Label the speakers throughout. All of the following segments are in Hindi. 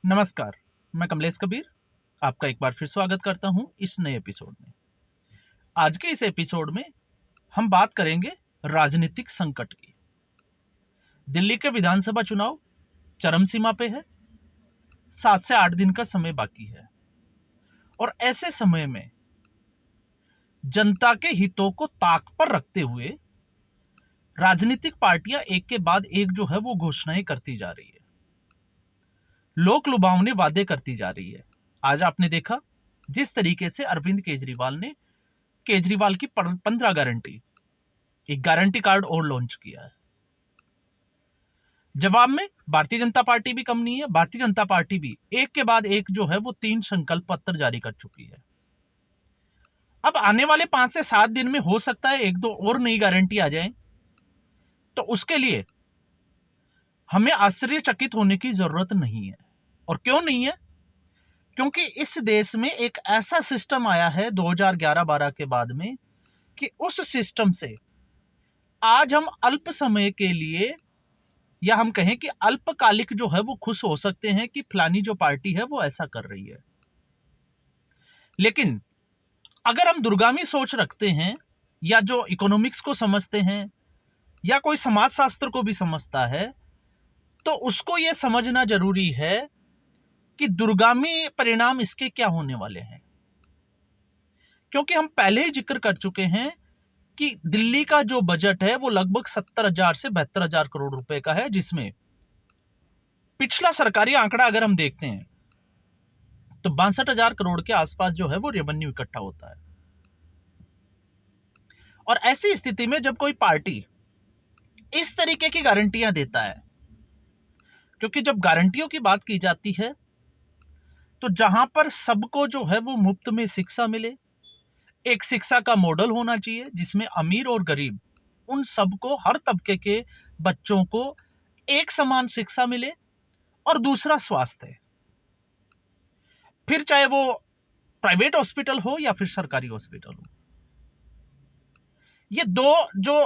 Speaker 1: नमस्कार, मैं कमलेश कबीर आपका एक बार फिर स्वागत करता हूं इस नए एपिसोड में। आज के इस एपिसोड में हम बात करेंगे राजनीतिक संकट की। दिल्ली के विधानसभा चुनाव चरम सीमा पे है। 7 से 8 दिन का समय बाकी है और ऐसे समय में जनता के हितों को ताक पर रखते हुए राजनीतिक पार्टियां एक के बाद एक जो है वो घोषणाएं करती जा रही है, लोक लुभावने वादे करती जा रही है। आज आपने देखा जिस तरीके से अरविंद केजरीवाल की 15 गारंटी, एक गारंटी कार्ड और लॉन्च किया है। जवाब में भारतीय जनता पार्टी भी कम नहीं है। भारतीय जनता पार्टी भी एक के बाद एक जो है वो 3 संकल्प पत्र जारी कर चुकी है। अब आने वाले 5 से 7 दिन में हो सकता है एक दो और नई गारंटी आ जाए, तो उसके लिए हमें आश्चर्यचकित होने की जरूरत नहीं है। और क्यों नहीं है? क्योंकि इस देश में एक ऐसा सिस्टम आया है 2011-12 के बाद में कि उस सिस्टम से आज हम अल्प समय के लिए, या हम कहें कि अल्पकालिक जो है वो खुश हो सकते हैं कि फलानी जो पार्टी है वो ऐसा कर रही है। लेकिन अगर हम दूरगामी सोच रखते हैं, या जो इकोनॉमिक्स को समझते हैं, या कोई समाजशास्त्र को भी समझता है, तो उसको यह समझना जरूरी है कि दूरगामी परिणाम इसके क्या होने वाले हैं। क्योंकि हम पहले ही जिक्र कर चुके हैं कि दिल्ली का जो बजट है वो लगभग 70,000 से 72,000 करोड़ रुपए का है, जिसमें पिछला सरकारी आंकड़ा अगर हम देखते हैं तो 62,000 करोड़ के आसपास जो है वो रेवेन्यू इकट्ठा होता है। और ऐसी स्थिति में जब कोई पार्टी इस तरीके की गारंटियां देता है, क्योंकि जब गारंटियों की बात की जाती है तो जहां पर सबको जो है वो मुफ्त में शिक्षा मिले, एक शिक्षा का मॉडल होना चाहिए जिसमें अमीर और गरीब उन सबको, हर तबके के बच्चों को एक समान शिक्षा मिले। और दूसरा स्वास्थ्य, फिर चाहे वो प्राइवेट हॉस्पिटल हो या फिर सरकारी हॉस्पिटल हो। ये दो जो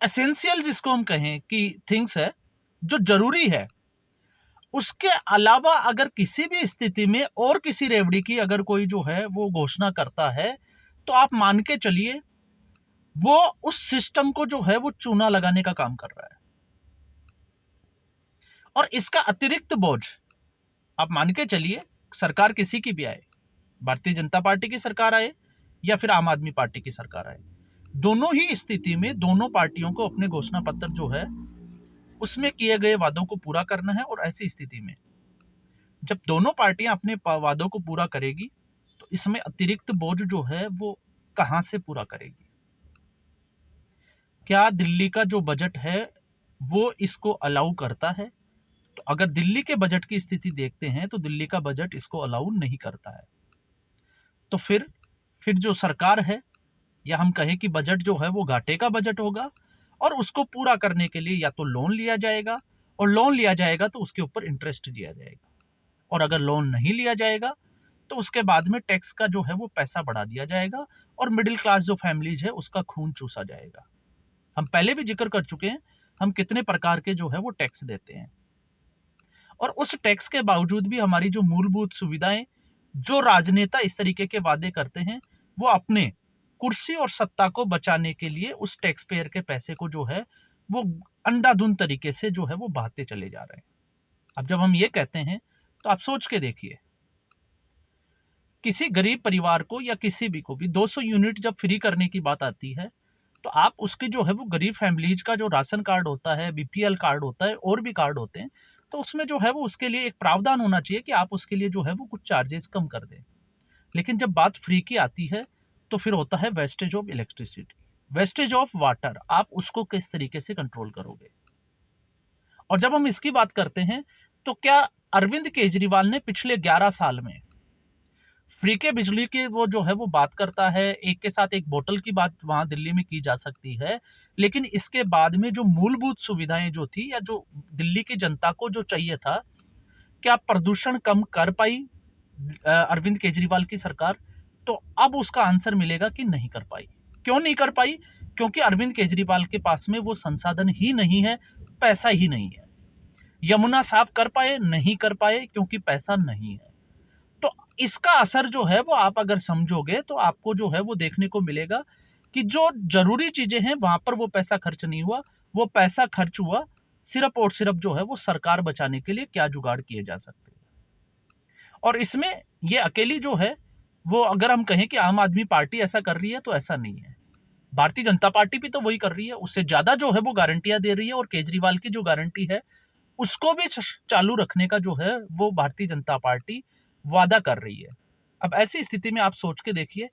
Speaker 1: एसेंशियल जिसको हम कहें कि थिंग्स है, जो जरूरी है, उसके अलावा अगर किसी भी स्थिति में और किसी रेवड़ी की अगर कोई जो है वो घोषणा करता है, तो आप मान के चलिए वो उस सिस्टम को जो है वो चूना लगाने का काम कर रहा है। और इसका अतिरिक्त बोझ आप मान के चलिए, सरकार किसी की भी आए, भारतीय जनता पार्टी की सरकार आए या फिर आम आदमी पार्टी की सरकार आए, दोनों ही स्थिति में दोनों पार्टियों को अपने घोषणा पत्र जो है उसमें किए गए वादों को पूरा करना है। और ऐसी स्थिति में जब दोनों पार्टियां अपने वादों को पूरा करेगी, तो इसमें अतिरिक्त बोझ जो है वो कहां से पूरा करेगी? क्या दिल्ली का जो बजट है वो इसको अलाउ करता है? तो अगर दिल्ली के बजट की स्थिति देखते हैं तो दिल्ली का बजट इसको अलाउ नहीं करता है। तो फिर जो सरकार है, या हम कहें कि बजट जो है वो घाटे का बजट होगा, और उसको पूरा करने के लिए या तो लोन लिया जाएगा, और लोन लिया जाएगा तो उसके ऊपर इंटरेस्ट दिया जाएगा, और अगर लोन नहीं लिया जाएगा तो उसके बाद में टैक्स का जो है वो पैसा बढ़ा दिया जाएगा, और मिडिल क्लास जो फैमिलीज है उसका खून चूसा जाएगा। हम पहले भी जिक्र कर चुके हैं हम कितने प्रकार के जो है वो टैक्स देते हैं, और उस टैक्स के बावजूद भी हमारी जो मूलभूत सुविधाएं, जो राजनेता इस तरीके के वादे करते हैं, वो अपने कुर्सी और सत्ता को बचाने के लिए उस टैक्स पेयर के पैसे को जो है वो अंधाधुंध तरीके से जो है वो बहाते चले जा रहे हैं। अब जब हम ये कहते हैं तो आप सोच के देखिए, किसी गरीब परिवार को या किसी भी को भी 200 यूनिट जब फ्री करने की बात आती है, तो आप उसके जो है वो गरीब फैमिलीज का जो राशन कार्ड होता है, बीपीएल कार्ड होता है, और भी कार्ड होते हैं, तो उसमें जो है वो उसके लिए एक प्रावधान होना चाहिए कि आप उसके लिए जो है वो कुछ चार्जेस कम कर दें। लेकिन जब बात फ्री की आती है तो फिर होता है wastage of electricity, wastage of water, आप उसको किस तरीके से कंट्रोल करोगे? और जब हम इसकी बात करते हैं तो क्या अरविंद केजरीवाल ने पिछले 11 साल में फ्री के बिजली की वो जो है वो बात करता है, एक के साथ एक बोतल की बात वहां दिल्ली में की जा सकती है, लेकिन इसके बाद में जो मूलभूत सुविधाएं जो थी, या जो दिल्ली की जनता को जो चाहिए था, क्या प्रदूषण कम कर पाई अरविंद केजरीवाल की सरकार? तो अब उसका आंसर मिलेगा कि नहीं कर पाई। क्यों नहीं कर पाई? क्योंकि अरविंद केजरीवाल के पास में वो संसाधन ही नहीं है, पैसा ही नहीं है। यमुना साफ कर पाए? नहीं कर पाए, क्योंकि पैसा नहीं है। तो इसका असर जो है वो आप अगर समझोगे तो आपको जो है वो देखने को मिलेगा कि जो जरूरी चीजें हैं वहां पर वो पैसा खर्च नहीं हुआ, वो पैसा खर्च हुआ सिर्फ और सिर्फ जो है वो सरकार बचाने के लिए क्या जुगाड़ किए जा सकते हैं। और इसमें ये अकेली जो है वो, अगर हम कहें कि आम आदमी पार्टी ऐसा कर रही है तो ऐसा नहीं है। भारतीय जनता पार्टी भी तो वही कर रही है, उससे ज्यादा जो है वो गारंटियां दे रही है, और केजरीवाल की जो गारंटी है उसको भी चालू रखने का जो है वो भारतीय जनता पार्टी वादा कर रही है। अब ऐसी स्थिति में आप सोच के देखिए,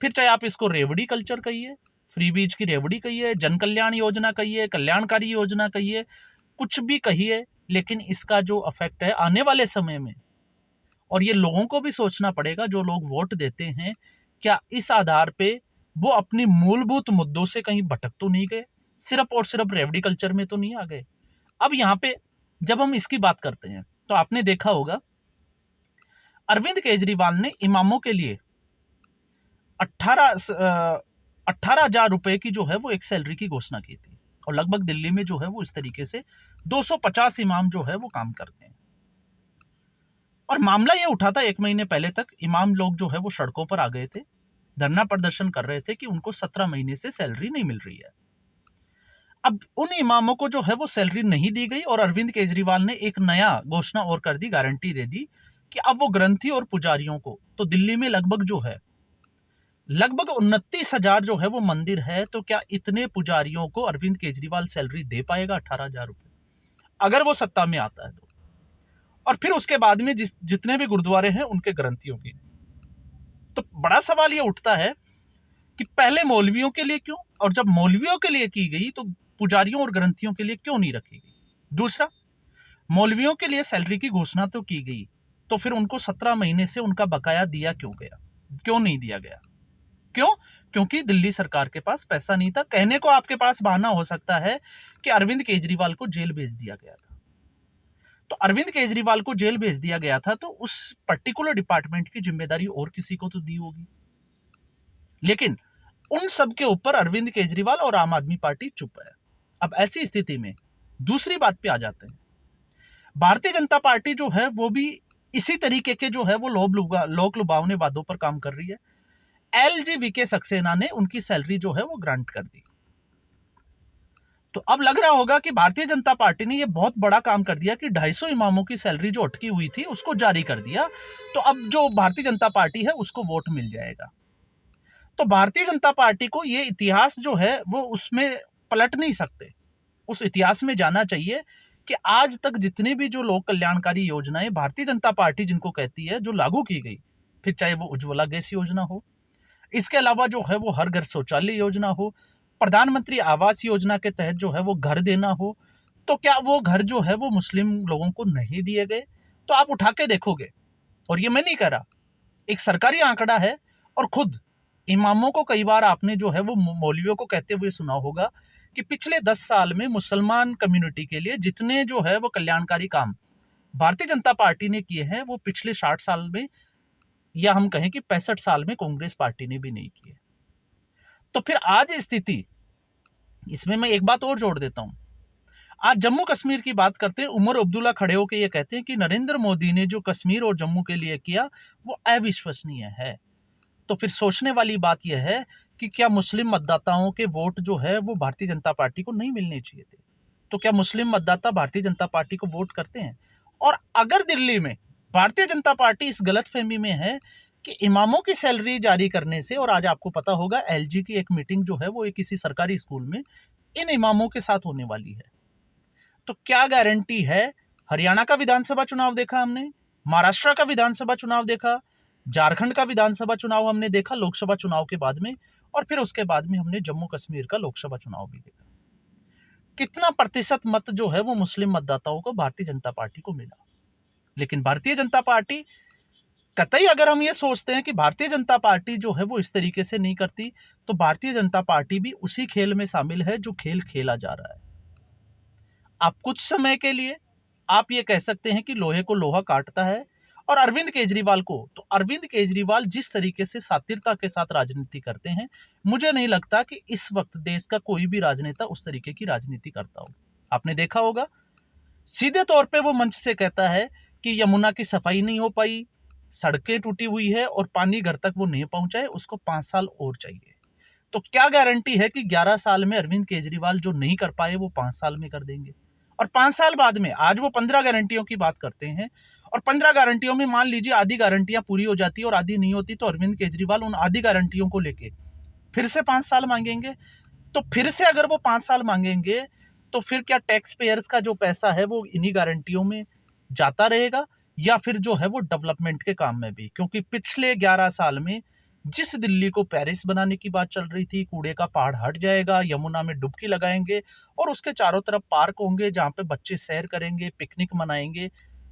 Speaker 1: फिर चाहे आप इसको रेवड़ी कल्चर कहिए, फ्री बीज की रेवड़ी कहिए, जन कल्याण योजना कहिए, कल्याणकारी योजना कहिए, कुछ भी कहिए, लेकिन इसका जो इफेक्ट है आने वाले समय में, और ये लोगों को भी सोचना पड़ेगा जो लोग वोट देते हैं, क्या इस आधार पे वो अपनी मूलभूत मुद्दों से कहीं भटक तो नहीं गए, सिर्फ और सिर्फ रेवड़ी कल्चर में तो नहीं आ गए। अब यहाँ पे जब हम इसकी बात करते हैं तो आपने देखा होगा अरविंद केजरीवाल ने इमामों के लिए 18,000 रुपए की जो है वो एक सैलरी की घोषणा की थी, और लगभग दिल्ली में जो है वो इस तरीके से 250 इमाम जो है वो काम करते हैं। और मामला ये उठा था 1 महीने पहले तक, इमाम लोग जो है वो सड़कों पर आ गए थे, धरना प्रदर्शन कर रहे थे कि उनको 17 महीने से सैलरी नहीं मिल रही है। अब उन इमामों को जो है वो सैलरी नहीं दी गई, और अरविंद केजरीवाल ने एक नया घोषणा और कर दी, गारंटी दे दी कि अब वो ग्रंथी और पुजारियों को, तो दिल्ली में लगभग जो है लगभग 29,000 जो है वो मंदिर है, तो क्या इतने पुजारियों को अरविंद केजरीवाल सैलरी दे पाएगा 18,000 रुपए, अगर वो सत्ता में आता है तो? और फिर उसके बाद में जितने भी गुरुद्वारे हैं उनके ग्रंथियों की। तो बड़ा सवाल ये उठता है कि पहले मौलवियों के लिए क्यों, और जब मौलवियों के लिए की गई तो पुजारियों और ग्रंथियों के लिए क्यों नहीं रखी गई? दूसरा, मौलवियों के लिए सैलरी की घोषणा तो की गई, तो फिर उनको 17 महीने से उनका बकाया दिया क्यों गया, क्यों नहीं दिया गया? क्यों? क्योंकि दिल्ली सरकार के पास पैसा नहीं था। कहने को आपके पास बहाना हो सकता है कि अरविंद केजरीवाल को जेल भेज दिया गया था। तो अरविंद केजरीवाल को जेल भेज दिया गया था तो उस पर्टिकुलर डिपार्टमेंट की जिम्मेदारी और किसी को तो दी होगी, लेकिन उन सब के ऊपर अरविंद केजरीवाल और आम आदमी पार्टी चुप है। अब ऐसी स्थिति में दूसरी बात पे आ जाते हैं, भारतीय जनता पार्टी जो है वो भी इसी तरीके के जो है वो लोक लुभावने वादों पर काम कर रही है। LGVK सक्सेना ने उनकी सैलरी जो है वो ग्रांट कर दी। तो अब लग रहा होगा कि भारतीय जनता पार्टी ने ये बहुत बड़ा काम कर दिया कि 250 इमामों की सैलरी जो अटकी हुई थी उसको जारी कर दिया, तो अब जो भारतीय जनता पार्टी है उसको वोट मिल जाएगा। तो भारतीय जनता पार्टी को ये इतिहास जो है वो उसमें पलट नहीं सकते, उस इतिहास में जाना चाहिए कि आज तक जितनी भी जो लोक कल्याणकारी योजनाएं भारतीय जनता पार्टी जिनको कहती है जो लागू की गई, फिर चाहे वो उज्ज्वला गैस योजना हो, इसके अलावा जो है वो हर घर शौचालय योजना हो, प्रधानमंत्री आवास योजना के तहत जो है वो घर देना हो, तो क्या वो घर जो है वो मुस्लिम लोगों को नहीं दिए गए? तो आप उठा के देखोगे, और ये मैं नहीं कह रहा, एक सरकारी आंकड़ा है, और खुद इमामों को कई बार आपने जो है वो मौलवियों को कहते हुए सुना होगा कि पिछले 10 साल में मुसलमान कम्युनिटी के लिए जितने जो है वो कल्याणकारी काम भारतीय जनता पार्टी ने किए हैं वो पिछले 60 साल में, या हम कहें कि 65 साल में कांग्रेस पार्टी ने भी नहीं किए। तो फिर आज स्थिति, इसमें मैं एक बात और जोड़ देता हूं, आज जम्मू कश्मीर की बात करते हैं, उमर अब्दुल्ला खड़े होकर ये कहते हैं कि नरेंद्र मोदी ने जो कश्मीर और जम्मू के लिए किया वो अविश्वसनीय है। तो फिर सोचने वाली बात यह है कि क्या मुस्लिम मतदाताओं के वोट जो है वो भारतीय जनता पार्टी को नहीं मिलने चाहिए थे? तो क्या मुस्लिम मतदाता भारतीय जनता पार्टी को वोट करते हैं? और अगर दिल्ली में भारतीय जनता पार्टी इस गलतफहमी में है कि इमामों की सैलरी जारी करने से, और आज आपको पता होगा LG की एक मीटिंग जो है वो एक किसी सरकारी स्कूल में इन इमामों के साथ होने वाली है, तो क्या गारंटी है? हरियाणा का विधानसभा चुनाव देखा हमने, महाराष्ट्र का विधानसभा चुनाव देखा, झारखंड का विधानसभा चुनाव हमने देखा लोकसभा चुनाव के बाद में, और फिर उसके बाद में हमने जम्मू कश्मीर का लोकसभा चुनाव भी देखा। कितना प्रतिशत मत जो है वो मुस्लिम मतदाताओं को भारतीय जनता पार्टी को मिला? लेकिन भारतीय जनता पार्टी, कतई अगर हम ये सोचते हैं कि भारतीय जनता पार्टी जो है वो इस तरीके से नहीं करती, तो भारतीय जनता पार्टी भी उसी खेल में शामिल है जो खेल खेला जा रहा है। आप कुछ समय के लिए आप ये कह सकते हैं कि लोहे को लोहा काटता है, और अरविंद केजरीवाल को, तो अरविंद केजरीवाल जिस तरीके से सातिरता के साथ राजनीति करते हैं, मुझे नहीं लगता कि इस वक्त देश का कोई भी राजनेता उस तरीके की राजनीति करता हो। आपने देखा होगा सीधे तौर पे वो मंच से कहता है कि यमुना की सफाई नहीं हो पाई, सड़कें टूटी हुई है और पानी घर तक वो नहीं पहुंचा है, उसको 5 साल और चाहिए। तो क्या गारंटी है कि 11 साल में अरविंद केजरीवाल जो नहीं कर पाए वो 5 साल में कर देंगे? और 5 साल बाद में आज वो 15 गारंटियों की बात करते हैं और 15 गारंटियों में मान लीजिए आधी गारंटियां पूरी हो जाती है और आधी नहीं होती, तो अरविंद केजरीवाल उन आधी गारंटियों को लेके फिर से 5 साल मांगेंगे। तो फिर से अगर वो 5 साल मांगेंगे तो फिर क्या टैक्स पेयर्स का जो पैसा है वो इन्हीं गारंटियों में जाता रहेगा, या फिर जो है वो डेवलपमेंट के काम में भी? क्योंकि पिछले 11 साल में जिस दिल्ली को पेरिस बनाने की बात चल रही थी, कूड़े का पहाड़ हट जाएगा, यमुना में डुबकी लगाएंगे और उसके चारों तरफ पार्क होंगे जहां पे बच्चे सैर करेंगे, पिकनिक मनाएंगे,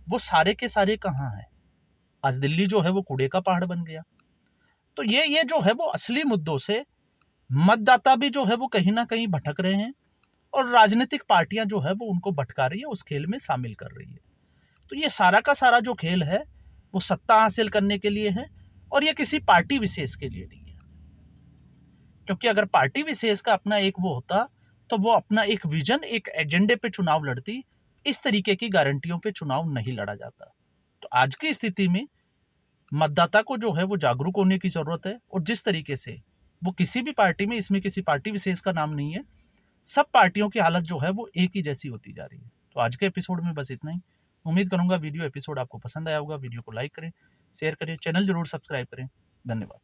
Speaker 1: वो सारे के सारे कहाँ हैं? आज दिल्ली जो है वो कूड़े का पहाड़ बन गया। तो ये जो है वो असली मुद्दों से मतदाता भी जो है वो कहीं ना कहीं भटक रहे हैं और राजनीतिक पार्टियां जो है वो उनको भटका रही है, उस खेल में शामिल कर रही है। तो ये सारा का सारा जो खेल है वो सत्ता हासिल करने के लिए है और ये किसी पार्टी विशेष के लिए नहीं है। क्योंकि अगर पार्टी विशेष का अपना एक वो होता तो वो अपना एक विजन, एक एजेंडे पे चुनाव लड़ती, इस तरीके की गारंटियों पे चुनाव नहीं लड़ा जाता। तो आज की स्थिति में मतदाता को जो है वो जागरूक होने की जरूरत है और जिस तरीके से वो किसी भी पार्टी में, इसमें किसी पार्टी विशेष का नाम नहीं है, सब पार्टियों की हालत जो है वो एक ही जैसी होती जा रही है। तो आज के एपिसोड में बस इतना ही। उम्मीद करूंगा वीडियो एपिसोड आपको पसंद आया होगा। वीडियो को लाइक करें, शेयर करें, चैनल जरूर सब्सक्राइब करें। धन्यवाद।